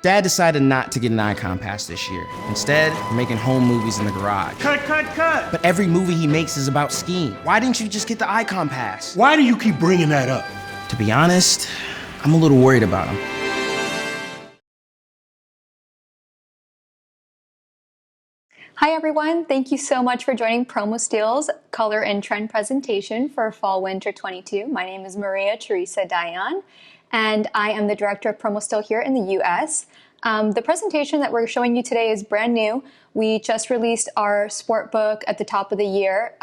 Dad decided not to get an icon pass this year. Instead, we're making home movies in the garage. Cut! But every movie he makes is about skiing. Why didn't you just get the icon pass? Why do you keep bringing that up? To be honest, I'm a little worried about him. Hi everyone, thank you so much for joining Promostyl's Color and Trend presentation for Fall/Winter 22. My name is Maria Teresa Dayan, and I am the director of Promostyl here in the US. The presentation that we're showing you today is brand new. We just released our sport book at the top of the year,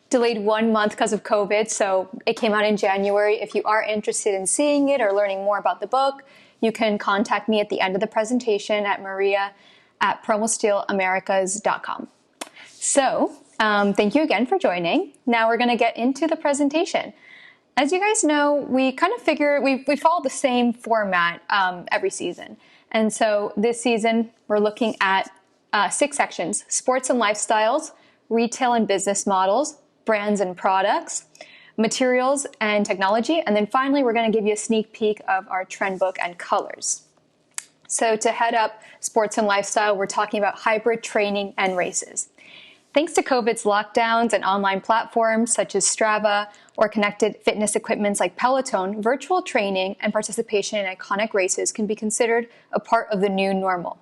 delayed 1 month because of COVID, so it came out in January. If you are interested in seeing it or learning more about the book, you can contact me at the end of the presentation at maria@promostylamericas.com. So, thank you again for joining. Now we're going to get into the presentation. As you guys know, we kind of figure we follow the same format every season. And so this season, we're looking at 6 sections: sports and lifestyles, retail and business models, brands and products, materials and technology, and then finally, we're going to give you a sneak peek of our trend book and colors. So to head up sports and lifestyle, we're talking about hybrid training and races. Thanks to COVID's lockdowns and online platforms such as Strava or connected fitness equipments like Peloton, virtual training and participation in iconic races can be considered a part of the new normal.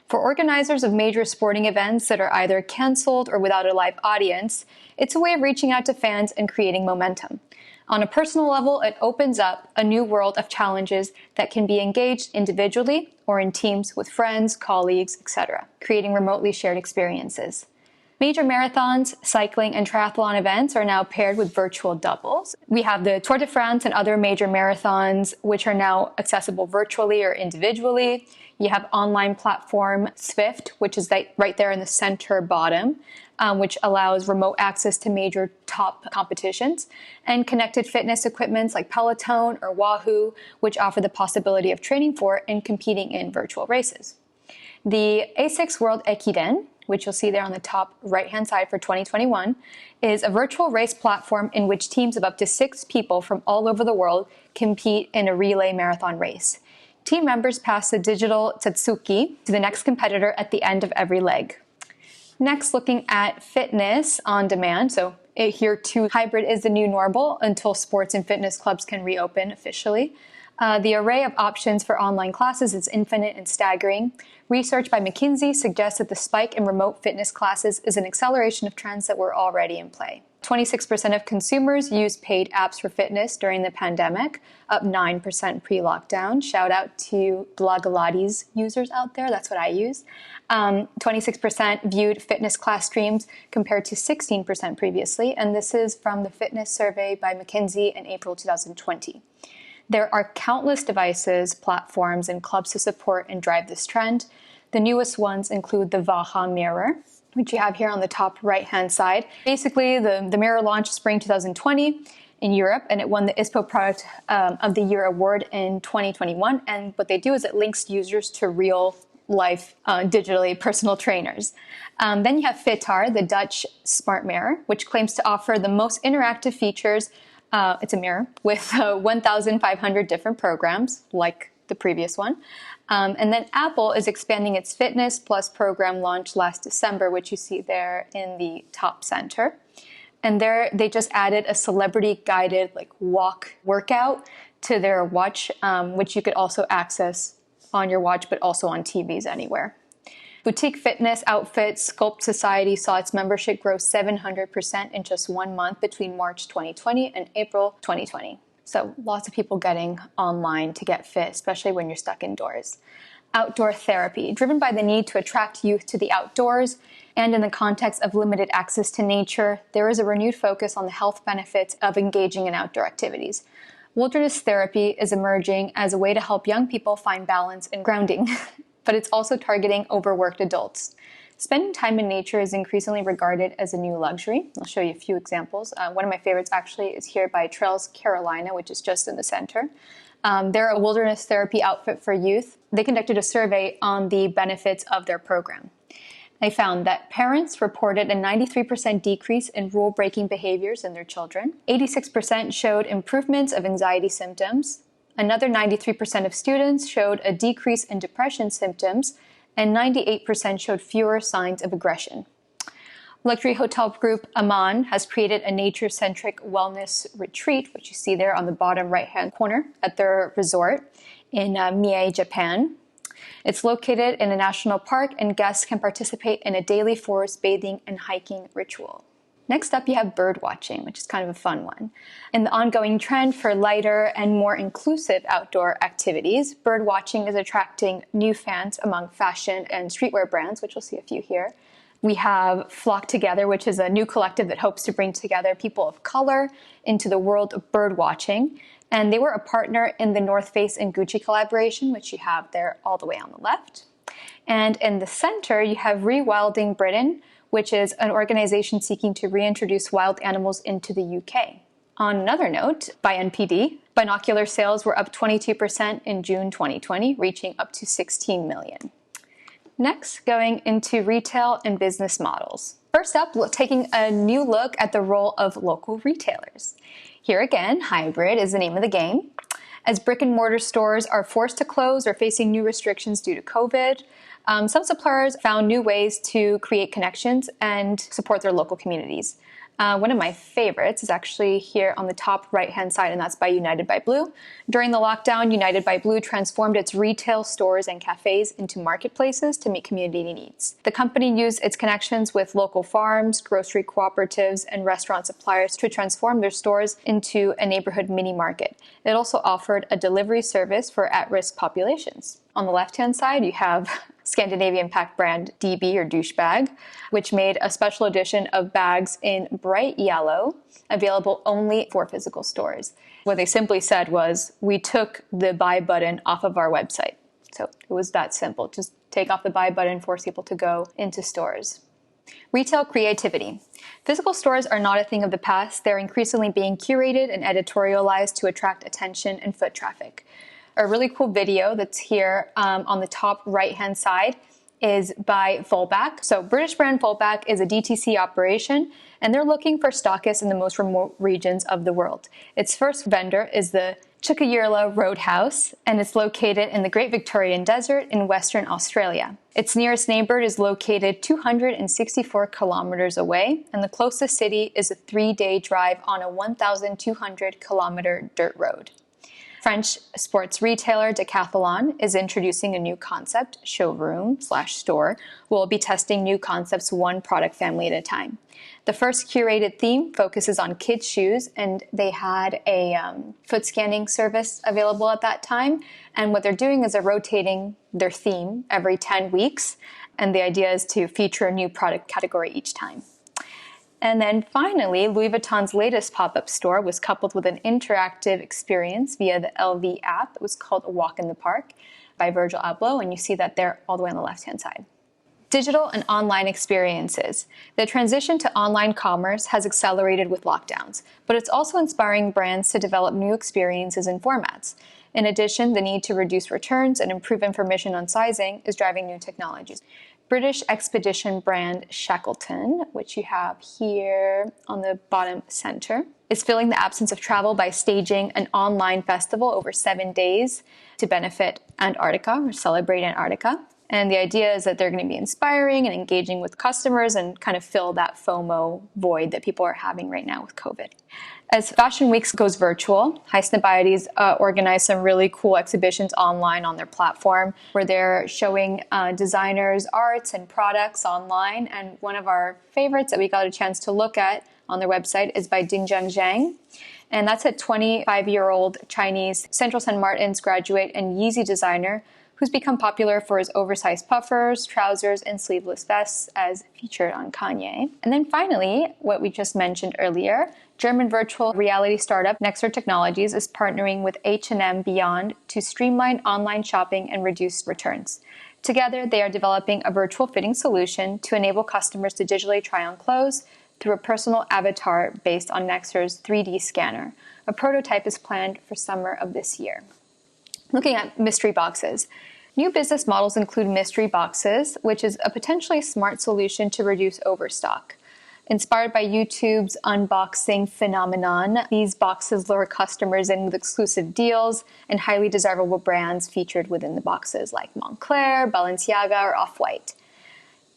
For organizers of major sporting events that are either canceled or without a live audience, it's a way of reaching out to fans and creating momentum. On a personal level, it opens up a new world of challenges that can be engaged individually or in teams with friends, colleagues, etc., creating remotely shared experiences. Major marathons, cycling, and triathlon events are now paired with virtual doubles. We have the Tour de France and other major marathons, which are now accessible virtually or individually. You have online platform Swift, which is right there in the center bottom, which allows remote access to major top competitions, and connected fitness equipments like Peloton or Wahoo, which offer the possibility of training for and competing in virtual races. The A6 World Ekiden, which you'll see there on the top right-hand side for 2021, is a virtual race platform in which teams of up to 6 people from all over the world compete in a relay marathon race. Team members pass the digital Tatsuki to the next competitor at the end of every leg. Next, looking at fitness on demand. So here too, hybrid is the new normal until sports and fitness clubs can reopen officially. The array of options for online classes is infinite and staggering. Research by McKinsey suggests that the spike in remote fitness classes is an acceleration of trends that were already in play. 26% of consumers used paid apps for fitness during the pandemic, up 9% pre-lockdown. Shout out to Blogilates users out there, that's what I use. 26% viewed fitness class streams compared to 16% previously, and this is from the fitness survey by McKinsey in April 2020. There are countless devices, platforms, and clubs to support and drive this trend. The newest ones include the Vaha mirror, which you have here on the top right-hand side. Basically, the mirror launched spring 2020 in Europe, and it won the ISPO Product of the Year award in 2021. And what they do is it links users to real-life, digitally personal trainers. Then you have Fitar, the Dutch smart mirror, which claims to offer the most interactive features. It's a mirror with 1,500 different programs, like the previous one. And then Apple is expanding its Fitness Plus program launched last December, which you see there in the top center. And there they just added a celebrity-guided walk workout to their watch, which you could also access on your watch, but also on TVs anywhere. Boutique fitness outfit Sculpt Society saw its membership grow 700% in just 1 month between March 2020 and April 2020. So lots of people getting online to get fit, especially when you're stuck indoors. Outdoor therapy, driven by the need to attract youth to the outdoors, and in the context of limited access to nature, there is a renewed focus on the health benefits of engaging in outdoor activities. Wilderness therapy is emerging as a way to help young people find balance and grounding. But it's also targeting overworked adults. Spending time in nature is increasingly regarded as a new luxury. I'll show you a few examples. One of my favorites actually is here by Trails Carolina, which is just in the center. They're a wilderness therapy outfit for youth. They conducted a survey on the benefits of their program. They found that parents reported a 93% decrease in rule-breaking behaviors in their children. 86% showed improvements of anxiety symptoms. Another 93% of students showed a decrease in depression symptoms, and 98% showed fewer signs of aggression. Luxury hotel group Aman has created a nature-centric wellness retreat, which you see there on the bottom right-hand corner at their resort in Mie, Japan. It's located in a national park, and guests can participate in a daily forest bathing and hiking ritual. Next up, you have bird watching, which is kind of a fun one. In the ongoing trend for lighter and more inclusive outdoor activities, bird watching is attracting new fans among fashion and streetwear brands, which we'll see a few here. We have Flock Together, which is a new collective that hopes to bring together people of color into the world of bird watching. And they were a partner in the North Face and Gucci collaboration, which you have there all the way on the left. And in the center, you have Rewilding Britain, which is an organization seeking to reintroduce wild animals into the UK. On another note, by NPD, binocular sales were up 22% in June 2020, reaching up to 16 million. Next, going into retail and business models. First up, taking a new look at the role of local retailers. Here again, hybrid is the name of the game. As brick and mortar stores are forced to close or facing new restrictions due to COVID, some suppliers found new ways to create connections and support their local communities. One of my favorites is actually here on the top right-hand side, and that's by United by Blue. During the lockdown, United by Blue transformed its retail stores and cafes into marketplaces to meet community needs. The company used its connections with local farms, grocery cooperatives, and restaurant suppliers to transform their stores into a neighborhood mini market. It also offered a delivery service for at-risk populations. On the left-hand side, you have Scandinavian pack brand DB or Douchebag, which made a special edition of bags in bright yellow, available only for physical stores. What they simply said was, we took the buy button off of our website. So it was that simple. Just take off the buy button, force people to go into stores. Retail creativity. Physical stores are not a thing of the past. They're increasingly being curated and editorialized to attract attention and foot traffic. A really cool video that's here on the top right-hand side is by Volback. So British brand Volback is a DTC operation, and they're looking for stockists in the most remote regions of the world. Its first vendor is the Chukwueila Roadhouse, and it's located in the Great Victorian Desert in Western Australia. Its nearest neighbor is located 264 kilometers away, and the closest city is a 3-day drive on a 1,200 kilometer dirt road. French sports retailer Decathlon is introducing a new concept, showroom/store. We'll be testing new concepts one product family at a time. The first curated theme focuses on kids' shoes, and they had a foot scanning service available at that time. And what they're doing is they're rotating their theme every 10 weeks. And the idea is to feature a new product category each time. And then finally, Louis Vuitton's latest pop-up store was coupled with an interactive experience via the LV app. It was called A Walk in the Park by Virgil Abloh, and you see that there all the way on the left-hand side. Digital and online experiences. The transition to online commerce has accelerated with lockdowns, but it's also inspiring brands to develop new experiences and formats. In addition, the need to reduce returns and improve information on sizing is driving new technologies. British expedition brand Shackleton, which you have here on the bottom center, is filling the absence of travel by staging an online festival over 7 days to benefit Antarctica or celebrate Antarctica. And the idea is that they're going to be inspiring and engaging with customers and kind of fill that FOMO void that people are having right now with COVID. As Fashion Weeks goes virtual, Highsnobiety organized some really cool exhibitions online on their platform where they're showing designers' arts and products online. And one of our favorites that we got a chance to look at on their website is by Dingjiang Zhang. And that's a 25-year-old Chinese Central St. Martin's graduate and Yeezy designer who's become popular for his oversized puffers, trousers, and sleeveless vests as featured on Kanye. And then finally, what we just mentioned earlier, German virtual reality startup Nexer Technologies is partnering with H&M Beyond to streamline online shopping and reduce returns. Together, they are developing a virtual fitting solution to enable customers to digitally try on clothes through a personal avatar based on Nexer's 3D scanner. A prototype is planned for summer of this year. Looking at mystery boxes. New business models include mystery boxes, which is a potentially smart solution to reduce overstock. Inspired by YouTube's unboxing phenomenon, these boxes lure customers in with exclusive deals and highly desirable brands featured within the boxes like Montclair, Balenciaga, or Off-White.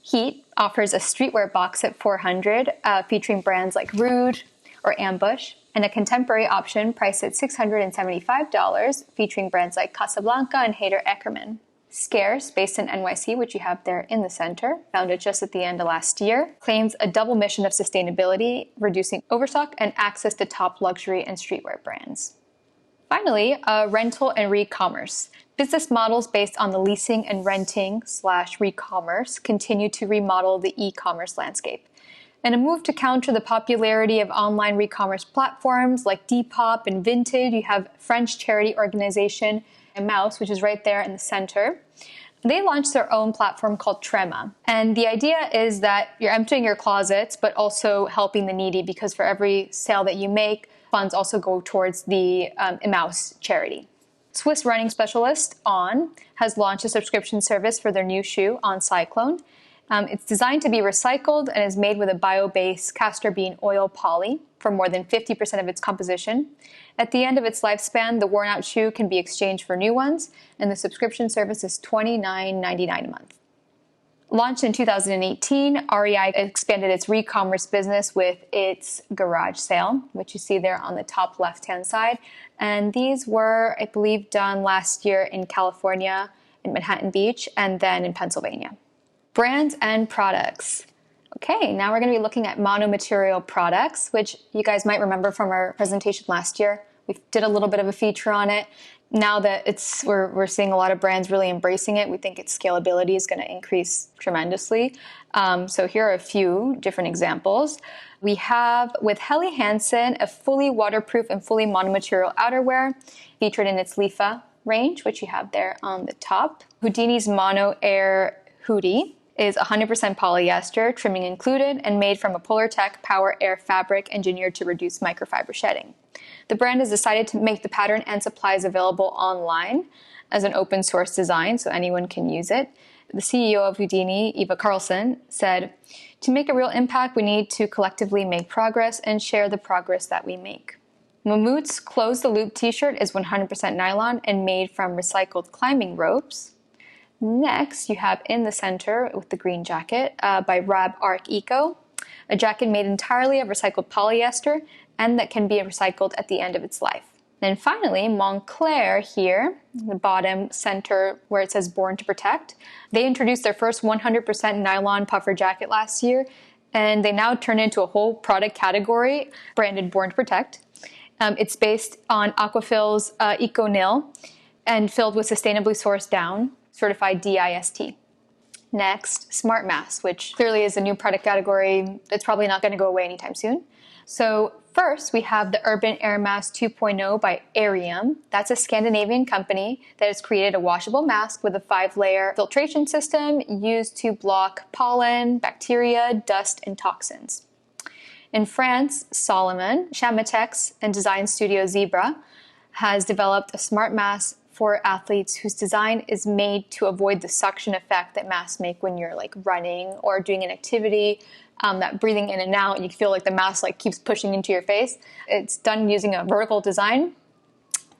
Heat offers a streetwear box at $400, featuring brands like Rude or Ambush, and a contemporary option priced at $675, featuring brands like Casablanca and Hayter Eckermann. Scarce, based in NYC, which you have there in the center, founded just at the end of last year, claims a double mission of sustainability, reducing overstock and access to top luxury and streetwear brands. Finally, rental and ReCommerce. Business models based on the leasing and renting / ReCommerce continue to remodel the e-commerce landscape. In a move to counter the popularity of online ReCommerce platforms like Depop and Vinted, you have French charity organization Mouse, which is right there in the center. They launched their own platform called Trema. And the idea is that you're emptying your closets, but also helping the needy, because for every sale that you make, funds also go towards the Mouse charity. Swiss running specialist On has launched a subscription service for their new shoe, On Cyclone. It's designed to be recycled and is made with a bio-based castor bean oil poly for more than 50% of its composition. At the end of its lifespan, the worn-out shoe can be exchanged for new ones, and the subscription service is $29.99 a month. Launched in 2018, REI expanded its ReCommerce business with its garage sale, which you see there on the top left-hand side. And these were, I believe, done last year in California, in Manhattan Beach, and then in Pennsylvania. Brands and products. Okay, now we're going to be looking at monomaterial products, which you guys might remember from our presentation last year. We did a little bit of a feature on it. Now that we're seeing a lot of brands really embracing it, we think its scalability is going to increase tremendously. So here are a few different examples. We have with Helly Hansen a fully waterproof and fully monomaterial outerwear featured in its Lifa range, which you have there on the top. Houdini's Mono Air hoodie is 100% polyester, trimming included, and made from a Polartec Power Air fabric engineered to reduce microfiber shedding. The brand has decided to make the pattern and supplies available online as an open source design, so anyone can use it. The CEO of Houdini, Eva Karlsson, said, "To make a real impact, we need to collectively make progress and share the progress that we make." Mammut's Close the Loop t-shirt is 100% nylon and made from recycled climbing ropes. Next, you have in the center with the green jacket by Rab Arc Eco, a jacket made entirely of recycled polyester and that can be recycled at the end of its life. And finally, Montclair here, the bottom center where it says Born to Protect. They introduced their first 100% nylon puffer jacket last year, and they now turn into a whole product category branded Born to Protect. It's based on Aquafil's EcoNil and filled with sustainably sourced down, certified DIST. Next, Smart Mask, which clearly is a new product category that's probably not going to go away anytime soon. So first, we have the Urban Air Mask 2.0 by Arium. That's a Scandinavian company that has created a washable mask with a 5-layer filtration system used to block pollen, bacteria, dust, and toxins. In France, Solomon, Chamatex, and design studio Zebra has developed a smart mask for athletes whose design is made to avoid the suction effect that masks make when you're like running or doing an activity, that breathing in and out, you feel like the mask like keeps pushing into your face. It's done using a vertical design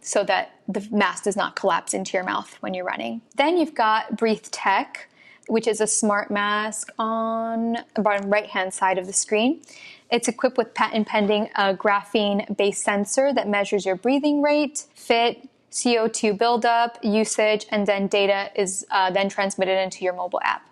so that the mask does not collapse into your mouth when you're running. Then you've got Breathe Tech, which is a smart mask on the bottom right-hand side of the screen. It's equipped with patent-pending graphene-based sensor that measures your breathing rate, fit, CO2 buildup, usage, and then data is then transmitted into your mobile app.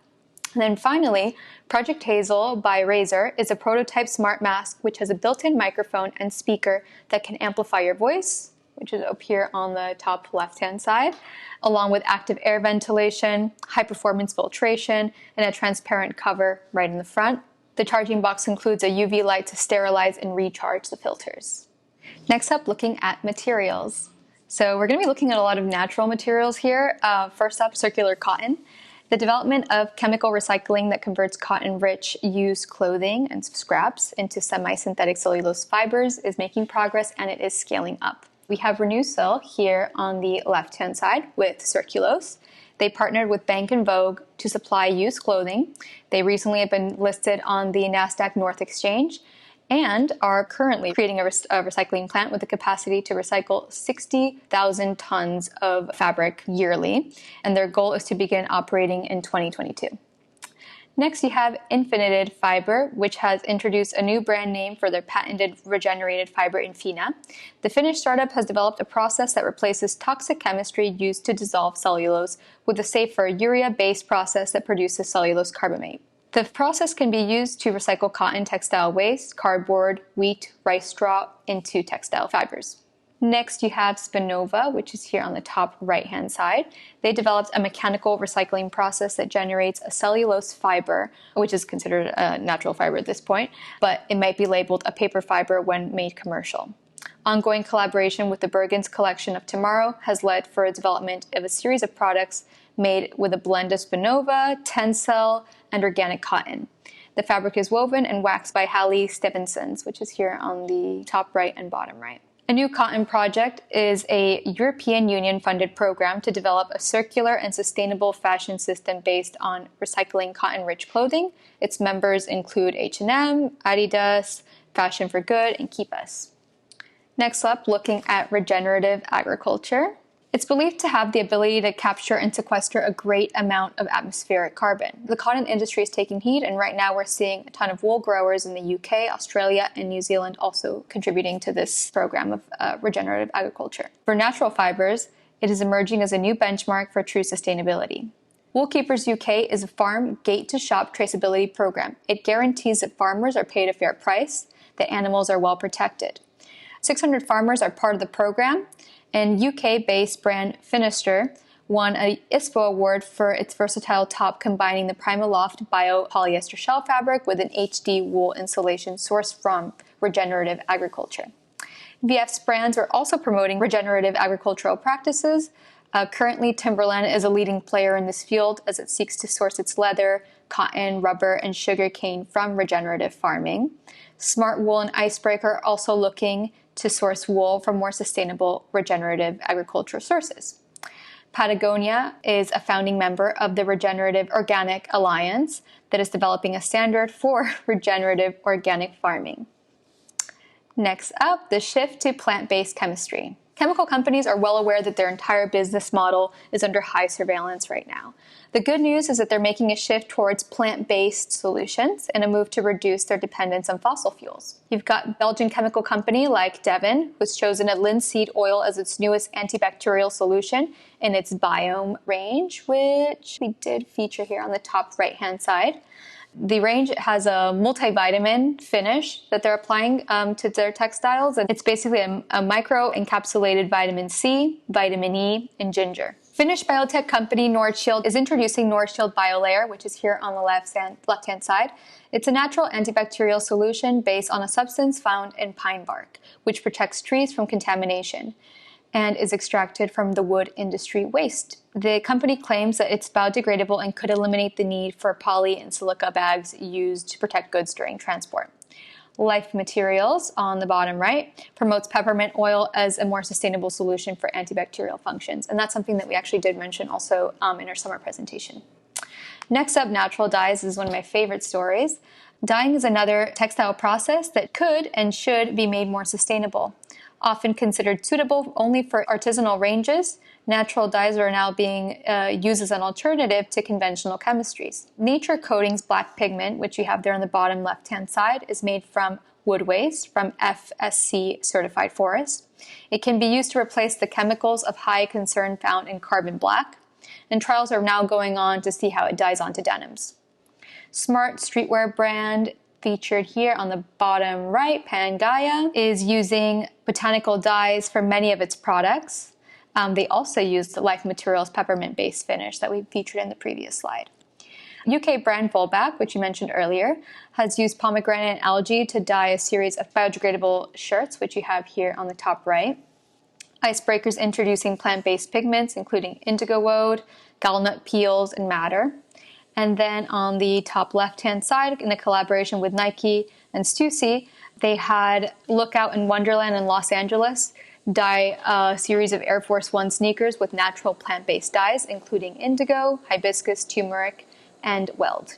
And then finally, Project Hazel by Razer is a prototype smart mask which has a built-in microphone and speaker that can amplify your voice, which is up here on the top left-hand side, along with active air ventilation, high-performance filtration, and a transparent cover right in the front. The charging box includes a UV light to sterilize and recharge the filters. Next up, looking at materials. So we're going to be looking at a lot of natural materials here. First up, circular cotton. The development of chemical recycling that converts cotton-rich used clothing and scraps into semi-synthetic cellulose fibers is making progress, and it is scaling up. We have RenewCell here on the left-hand side with Circulose. They partnered with Bank & Vogue to supply used clothing. They recently have been listed on the NASDAQ North Exchange and are currently creating a recycling plant with the capacity to recycle 60,000 tons of fabric yearly. And their goal is to begin operating in 2022. Next, you have Infinited Fiber, which has introduced a new brand name for their patented regenerated fiber Infina. The Finnish startup has developed a process that replaces toxic chemistry used to dissolve cellulose with a safer urea-based process that produces cellulose carbamate. The process can be used to recycle cotton textile waste, cardboard, wheat, rice straw into textile fibers. Next, you have Spinova, which is here on the top right-hand side. They developed a mechanical recycling process that generates a cellulose fiber, which is considered a natural fiber at this point, but it might be labeled a paper fiber when made commercial. Ongoing collaboration with the Bergen's collection of Tomorrow has led for the development of a series of products made with a blend of Spinova, Tencel, and organic cotton. The fabric is woven and waxed by Hallie Stevensons, which is here on the top right and bottom right. A new cotton project is a European Union-funded program to develop a circular and sustainable fashion system based on recycling cotton-rich clothing. Its members include H&M, Adidas, Fashion for Good, and Keep Us. Next up, looking at regenerative agriculture. It's believed to have the ability to capture and sequester a great amount of atmospheric carbon. The cotton industry is taking heed, and right now we're seeing a ton of wool growers in the UK, Australia, and New Zealand also contributing to this program of regenerative agriculture. For natural fibers, it is emerging as a new benchmark for true sustainability. Woolkeepers UK is a farm gate-to-shop traceability program. It guarantees that farmers are paid a fair price, that animals are well protected. 600 farmers are part of the program, and UK-based brand Finister won an ISPO award for its versatile top combining the PrimaLoft bio-polyester shell fabric with an HD wool insulation sourced from regenerative agriculture. VF's brands are also promoting regenerative agricultural practices. Currently, Timberland is a leading player in this field as it seeks to source its leather, cotton, rubber, and sugarcane from regenerative farming. Smart Wool and Icebreaker are also looking to source wool from more sustainable regenerative agricultural sources. Patagonia is a founding member of the Regenerative Organic Alliance that is developing a standard for regenerative organic farming. Next up, the shift to plant-based chemistry. Chemical companies are well aware that their entire business model is under high surveillance right now. The good news is that they're making a shift towards plant-based solutions and a move to reduce their dependence on fossil fuels. You've got Belgian chemical company like Devon, who's chosen a linseed oil as its newest antibacterial solution in its Biome range, which we did feature here on the top right-hand side. The range has a multivitamin finish that they're applying to their textiles, and it's basically a micro-encapsulated vitamin C, vitamin E, and ginger. Finnish biotech company Nordshield is introducing Nordshield BioLayer, which is here on the left-hand side. It's a natural antibacterial solution based on a substance found in pine bark, which protects trees from contamination and is extracted from the wood industry waste. The company claims that it's biodegradable and could eliminate the need for poly and silica bags used to protect goods during transport. Life Materials, on the bottom right, promotes peppermint oil as a more sustainable solution for antibacterial functions, and that's something that we actually did mention also in our summer presentation. Next up, natural dyes is one of my favorite stories. Dyeing is another textile process that could and should be made more sustainable. Often considered suitable only for artisanal ranges, natural dyes are now being used as an alternative to conventional chemistries. Nature Coatings black pigment, which you have there on the bottom left-hand side, is made from wood waste from FSC certified forests. It can be used to replace the chemicals of high concern found in carbon black, and trials are now going on to see how it dyes onto denims. Smart streetwear brand featured here on the bottom right, Pangaea, is using botanical dyes for many of its products. They also use the Life Materials peppermint-based finish that we featured in the previous slide. UK brand Volback, which you mentioned earlier, has used pomegranate and algae to dye a series of biodegradable shirts, which you have here on the top right. Icebreaker's introducing plant-based pigments, including indigo woad, gallnut peels, and madder. And then on the top left-hand side, in a collaboration with Nike and Stussy, they had Lookout in Wonderland in Los Angeles dye a series of Air Force One sneakers with natural plant-based dyes, including indigo, hibiscus, turmeric, and weld.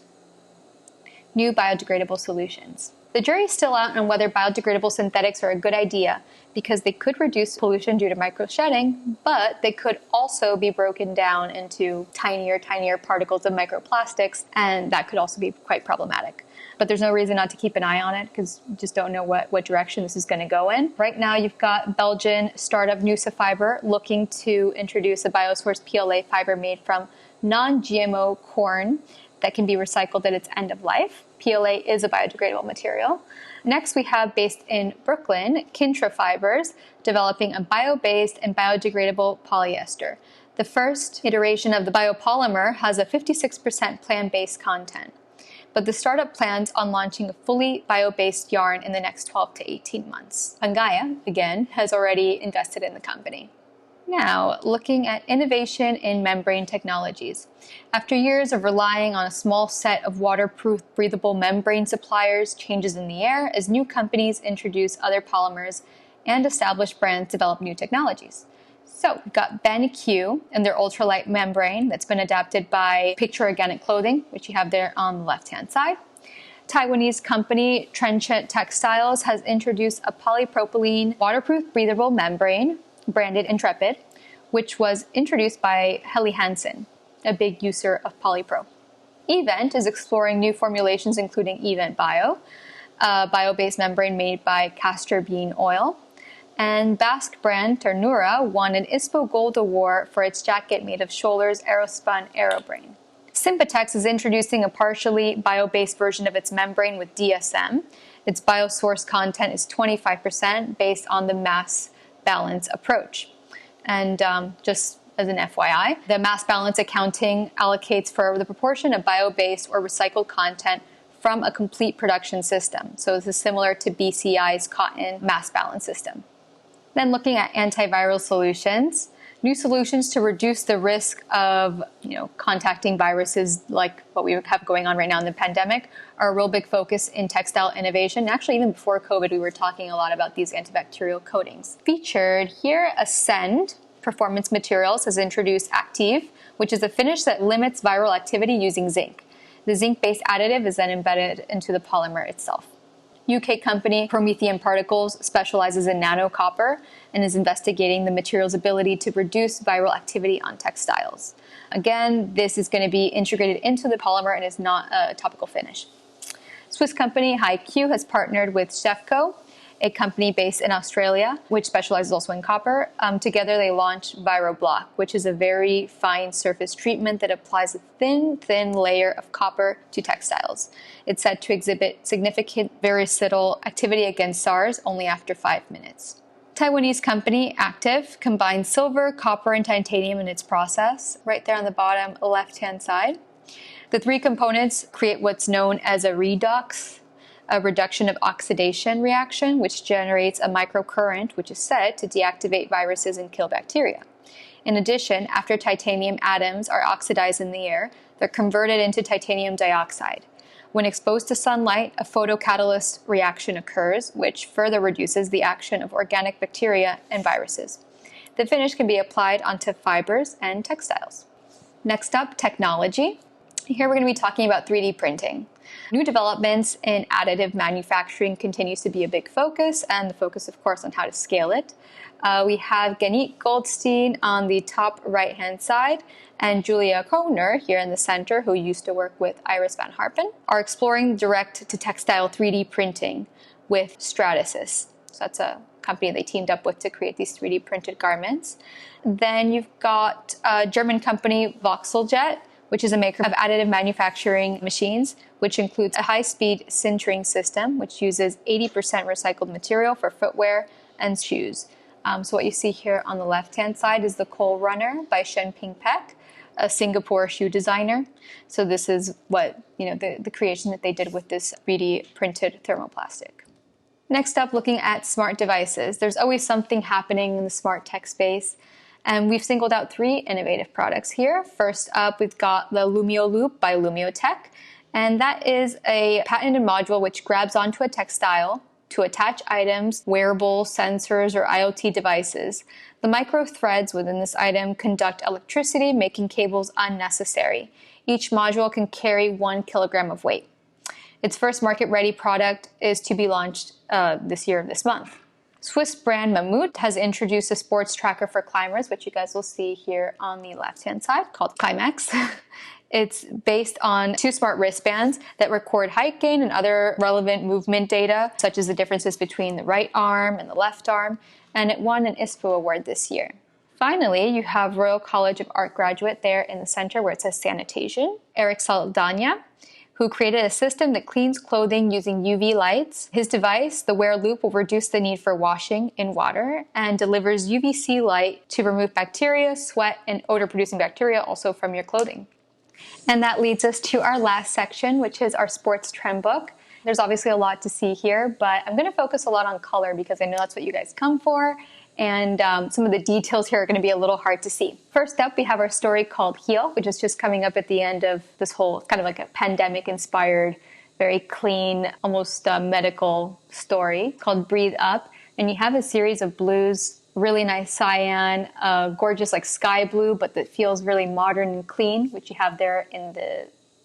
New biodegradable solutions. The jury is still out on whether biodegradable synthetics are a good idea because they could reduce pollution due to microshedding, but they could also be broken down into tinier particles of microplastics, and that could also be quite problematic. But there's no reason not to keep an eye on it because you just don't know what direction this is going to go in. Right now, you've got Belgian startup Noosa Fiber looking to introduce a biosourced PLA fiber made from non-GMO corn that can be recycled at its end of life. PLA is a biodegradable material. Next, we have, based in Brooklyn, Kintra Fibers, developing a bio-based and biodegradable polyester. The first iteration of the biopolymer has a 56% plant-based content, but the startup plans on launching a fully bio-based yarn in the next 12 to 18 months. Pangaya, again, has already invested in the company. Now, looking at innovation in membrane technologies. After years of relying on a small set of waterproof, breathable membrane suppliers, changes in the air as new companies introduce other polymers and established brands develop new technologies. So, we've got BenQ and their ultralight membrane that's been adapted by Picture Organic Clothing, which you have there on the left-hand side. Taiwanese company Trenchant Textiles has introduced a polypropylene waterproof breathable membrane branded Intrepid, which was introduced by Helly Hansen, a big user of polypro. Event is exploring new formulations including Event Bio, a bio-based membrane made by castor bean oil. And Basque brand Ternura won an ISPO Gold Award for its jacket made of Schollers Aerospun Aerobrain. Sympatex is introducing a partially bio-based version of its membrane with DSM. Its biosource content is 25% based on the mass balance approach. And just as an FYI, the mass balance accounting allocates for the proportion of bio-based or recycled content from a complete production system. So this is similar to BCI's cotton mass balance system. Then looking at antiviral solutions, new solutions to reduce the risk of contacting viruses like what we have going on right now in the pandemic are a real big focus in textile innovation. Actually, even before COVID, we were talking a lot about these antibacterial coatings. Featured here, Ascend Performance Materials has introduced Active, which is a finish that limits viral activity using zinc. The zinc-based additive is then embedded into the polymer itself. UK company Promethean Particles specializes in nano copper and is investigating the material's ability to reduce viral activity on textiles. Again, this is going to be integrated into the polymer and is not a topical finish. Swiss company HiQ has partnered with Chefco, a company based in Australia, which specializes also in copper. Together they launched ViroBlock, which is a very fine surface treatment that applies a thin layer of copper to textiles. It's said to exhibit significant virucidal activity against SARS only after 5 minutes. Taiwanese company Active combines silver, copper, and titanium in its process, right there on the bottom left-hand side. The three components create what's known as a redox, a reduction of oxidation reaction, which generates a microcurrent, which is said to deactivate viruses and kill bacteria. In addition, after titanium atoms are oxidized in the air, they're converted into titanium dioxide. When exposed to sunlight, a photocatalyst reaction occurs, which further reduces the action of organic bacteria and viruses. The finish can be applied onto fibers and textiles. Next up, technology. Here we're going to be talking about 3D printing. New developments in additive manufacturing continues to be a big focus, and the focus, of course, on how to scale it. We have Ganit Goldstein on the top right-hand side, and Julia Kohner here in the center, who used to work with Iris Van Harpen, are exploring direct-to-textile 3D printing with Stratasys. So that's a company they teamed up with to create these 3D printed garments. Then you've got a German company, Voxeljet, which is a maker of additive manufacturing machines, which includes a high-speed sintering system, which uses 80% recycled material for footwear and shoes. So what you see here on the left-hand side is the Coal Runner by Shenping Peck, a Singapore shoe designer. So this is what, the creation that they did with this 3D printed thermoplastic. Next up, looking at smart devices. There's always something happening in the smart tech space. And we've singled out 3 innovative products here. First up, we've got the Lumio Loop by Lumio Tech. And that is a patented module which grabs onto a textile to attach items, wearables, sensors, or IoT devices. The micro threads within this item conduct electricity, making cables unnecessary. Each module can carry 1 kilogram of weight. Its first market-ready product is to be launched this month. Swiss brand Mammut has introduced a sports tracker for climbers, which you guys will see here on the left-hand side, called Climax. It's based on 2 smart wristbands that record height gain and other relevant movement data, such as the differences between the right arm and the left arm, and it won an ISPO award this year. Finally, you have Royal College of Art graduate there in the center where it says sanitation, Eric Saldana, who created a system that cleans clothing using UV lights. His device, the Wear Loop, will reduce the need for washing in water and delivers UVC light to remove bacteria, sweat, and odor-producing bacteria also from your clothing. And that leads us to our last section, which is our sports trend book. There's obviously a lot to see here, but I'm going to focus a lot on color because I know that's what you guys come for. And some of the details here are going to be a little hard to see. First up, we have our story called Heal, which is just coming up at the end of this whole kind of like a pandemic-inspired, very clean, almost medical story called Breathe Up. And you have a series of blues, really nice cyan, gorgeous like sky blue, but that feels really modern and clean, which you have there in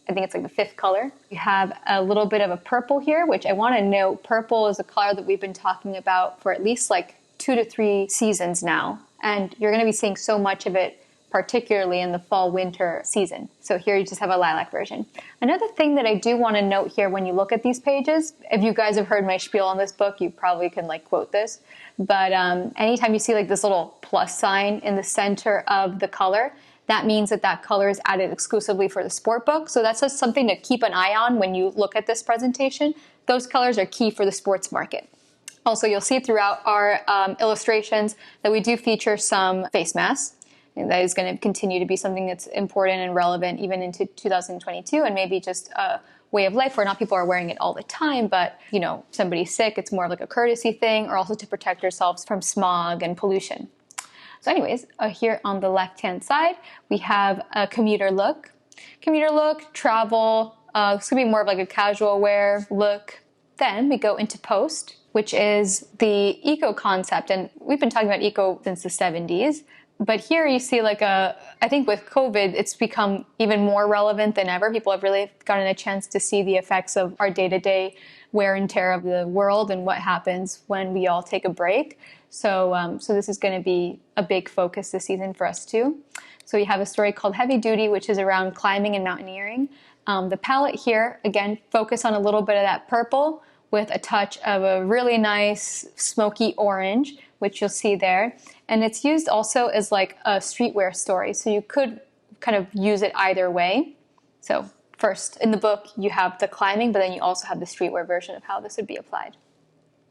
I think it's like the 5th color. You have a little bit of a purple here, which I want to note, purple is a color that we've been talking about for at least like 2 to 3 seasons now, and you're going to be seeing so much of it, particularly in the fall-winter season. So here you just have a lilac version. Another thing that I do want to note here when you look at these pages, if you guys have heard my spiel on this book, you probably can like quote this, but anytime you see like this little plus sign in the center of the color, that means that that color is added exclusively for the sport book. So that's just something to keep an eye on when you look at this presentation. Those colors are key for the sports market. Also, you'll see throughout our illustrations that we do feature some face masks. And that is going to continue to be something that's important and relevant even into 2022, and maybe just a way of life where not people are wearing it all the time, but you know, if somebody's sick, it's more of like a courtesy thing, or also to protect yourselves from smog and pollution. So anyways, here on the left-hand side, we have a commuter look. Commuter look, travel, it's going to be more of like a casual wear look. Then we go into post, which is the eco concept. And we've been talking about eco since the 70s. But here you see like I think with COVID, it's become even more relevant than ever. People have really gotten a chance to see the effects of our day-to-day wear and tear of the world and what happens when we all take a break. So this is going to be a big focus this season for us too. So you have a story called Heavy Duty, which is around climbing and mountaineering. The palette here, again, focus on a little bit of that purple with a touch of a really nice smoky orange, which you'll see there. And it's used also as like a streetwear story. So you could kind of use it either way. So first, in the book, you have the climbing, but then you also have the streetwear version of how this would be applied.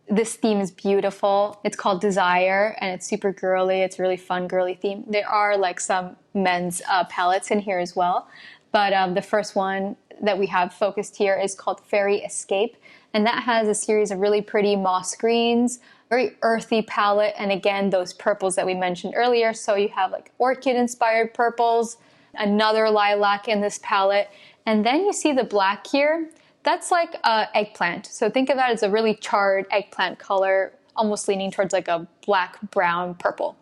This theme is beautiful. It's called Desire, and it's super girly. It's a really fun, girly theme. There are like some men's palettes in here as well. But the first one that we have focused here is called Fairy Escape. And that has a series of really pretty moss greens, very earthy palette, and again, those purples that we mentioned earlier. So you have like orchid-inspired purples, another lilac in this palette, and then you see the black here. That's like eggplant. So think of that as a really charred eggplant color, almost leaning towards like a black, brown, purple.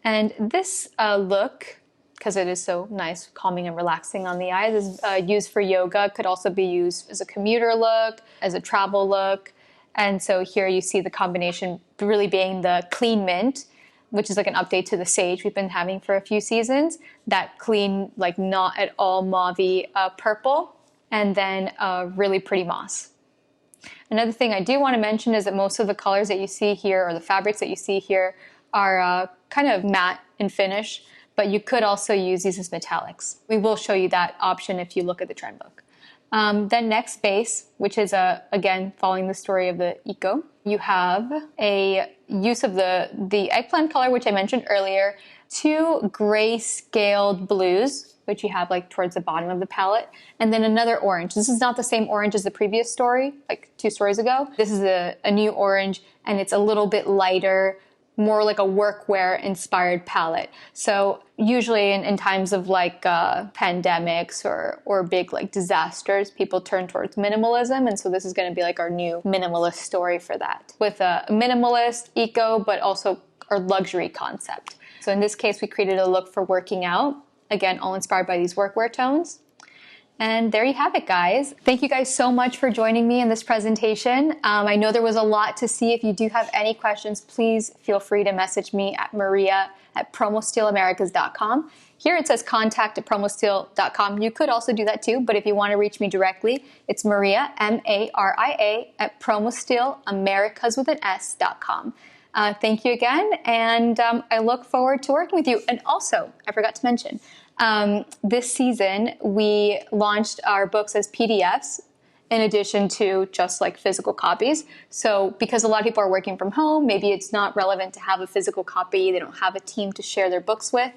And this look, because it is so nice, calming and relaxing on the eyes, is used for yoga. Could also be used as a commuter look, as a travel look. And so here you see the combination really being the clean mint, which is like an update to the sage we've been having for a few seasons. That clean, like not at all mauve-y purple, and then really pretty moss. Another thing I do want to mention is that most of the colors that you see here, or the fabrics that you see here, are kind of matte in finish, but you could also use these as metallics. We will show you that option if you look at the trend book. Then next base, which is again following the story of the eco, you have a use of the eggplant color, which I mentioned earlier, 2 gray-scaled blues, which you have like towards the bottom of the palette, and then another orange. This is not the same orange as the previous story, like 2 stories ago. This is a new orange, and it's a little bit lighter, more like a workwear inspired palette. So usually in times of like pandemics or big like disasters, people turn towards minimalism. And so this is going to be like our new minimalist story for that, with a minimalist, eco, but also our luxury concept. So in this case, we created a look for working out. Again, all inspired by these workwear tones. And there you have it, guys. Thank you guys so much for joining me in this presentation. I know there was a lot to see. If you do have any questions, please feel free to message me at maria@promostylamericas.com. Here it says contact@promostyl.com. You could also do that too, but if you want to reach me directly, it's Maria, M-A-R-I-A, @promostylamericas.com. Thank you again, and I look forward to working with you. And also, I forgot to mention, this season, we launched our books as PDFs in addition to just like physical copies. So because a lot of people are working from home, maybe it's not relevant to have a physical copy. They don't have a team to share their books with.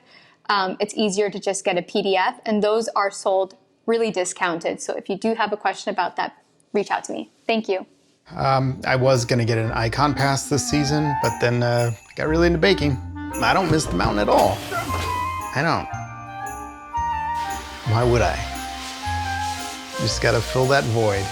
It's easier to just get a PDF, and those are sold really discounted. So if you do have a question about that, reach out to me. Thank you. I was going to get an icon pass this season, but then got really into baking. I don't miss the mountain at all. I don't. Why would I? You just gotta fill that void.